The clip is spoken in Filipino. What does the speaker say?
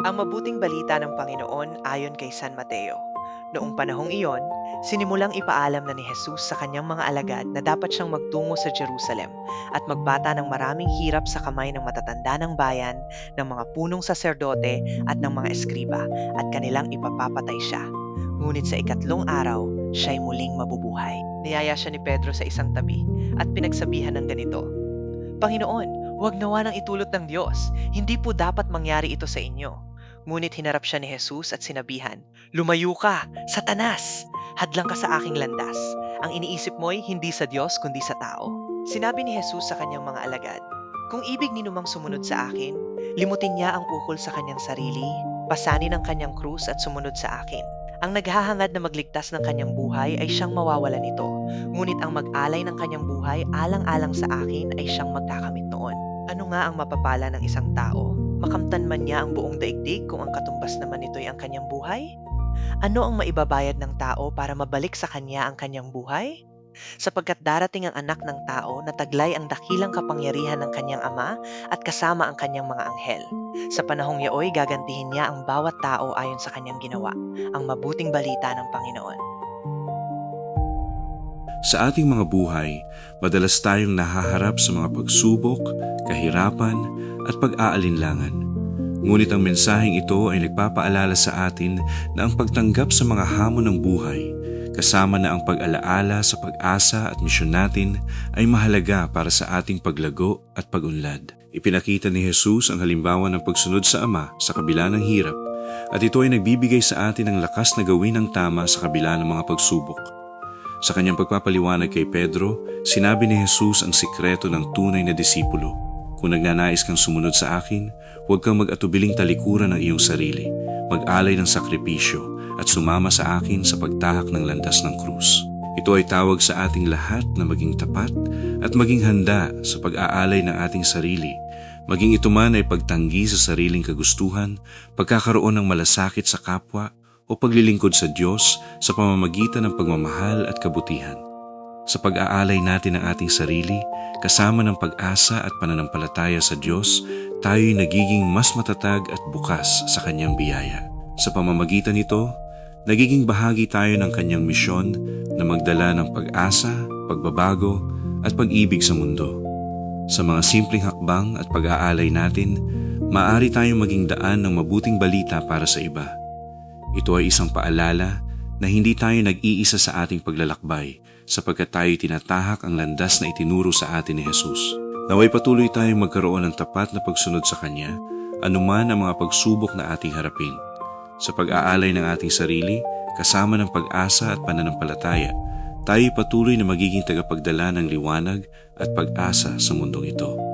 Ang mabuting balita ng Panginoon ayon kay San Mateo. Noong panahong iyon, sinimulang ipaalam na ni Jesus sa kanyang mga alagad na dapat siyang magtungo sa Jerusalem at magbata ng maraming hirap sa kamay ng matatanda ng bayan, ng mga punong saserdote at ng mga eskriba, at kanilang ipapapatay siya. Ngunit sa ikatlong araw, siya'y muling mabubuhay. Niyaya siya ni Pedro sa isang tabi at pinagsabihan ng ganito, Panginoon, huwag nawa nang itulot ng Diyos. Hindi po dapat mangyari ito sa inyo. Ngunit hinarap siya ni Jesus at sinabihan, Lumayo ka, Satanas! Hadlang ka sa aking landas. Ang iniisip mo'y hindi sa Diyos kundi sa tao. Sinabi ni Jesus sa kanyang mga alagad, Kung ibig ninumang sumunod sa akin, limutin niya ang ukol sa kanyang sarili, pasanin ang kanyang krus at sumunod sa akin. Ang naghahangad na magligtas ng kanyang buhay ay siyang mawawala nito, ngunit ang mag-alay ng kanyang buhay alang-alang sa akin ay siyang magkakamit noon. Ano nga ang mapapala ng isang tao? Makamtan man niya ang buong daigdig kung ang katumbas naman nito'y ang kanyang buhay? Ano ang maibabayad ng tao para mabalik sa kanya ang kanyang buhay? Sapagkat darating ang anak ng tao na taglay ang dakilang kapangyarihan ng kanyang ama at kasama ang kanyang mga anghel. Sa panahong yaoy, gagantihin niya ang bawat tao ayon sa kanyang ginawa, ang mabuting balita ng Panginoon. Sa ating mga buhay, madalas tayong nahaharap sa mga pagsubok, kahirapan, at pag-aalinlangan. Ngunit ang mensaheng ito ay nagpapaalala sa atin na ang pagtanggap sa mga hamon ng buhay, kasama na ang pag-alaala sa pag-asa at misyon natin ay mahalaga para sa ating paglago at pag-unlad. Ipinakita ni Jesus ang halimbawa ng pagsunod sa Ama sa kabila ng hirap, at ito ay nagbibigay sa atin ng lakas na gawin ang tama sa kabila ng mga pagsubok. Sa kanyang pagpapaliwanag kay Pedro, sinabi ni Jesus ang sikreto ng tunay na disipulo. Kung nagnanais kang sumunod sa akin, huwag kang mag-atubiling talikuran ng iyong sarili, mag-alay ng sakripisyo, at sumama sa akin sa pagtahak ng landas ng krus. Ito ay tawag sa ating lahat na maging tapat at maging handa sa pag-aalay ng ating sarili, maging ito man ay pagtanggi sa sariling kagustuhan, pagkakaroon ng malasakit sa kapwa, o paglilingkod sa Diyos sa pamamagitan ng pagmamahal at kabutihan. Sa pag-aalay natin ng ating sarili, kasama ng pag-asa at pananampalataya sa Diyos, tayo'y nagiging mas matatag at bukas sa Kanyang biyaya. Sa pamamagitan nito, nagiging bahagi tayo ng Kanyang misyon na magdala ng pag-asa, pagbabago, at pag-ibig sa mundo. Sa mga simpleng hakbang at pag-aalay natin, maaari tayong maging daan ng mabuting balita para sa iba. Ito ay isang paalala na hindi tayo nag-iisa sa ating paglalakbay sapagkat tayo tinatahak ang landas na itinuro sa atin ni Jesus. Naway patuloy tayong magkaroon ng tapat na pagsunod sa Kanya, anuman ang mga pagsubok na ating harapin. Sa pag-aalay ng ating sarili, kasama ng pag-asa at pananampalataya, tayo patuloy na magiging tagapagdala ng liwanag at pag-asa sa mundong ito.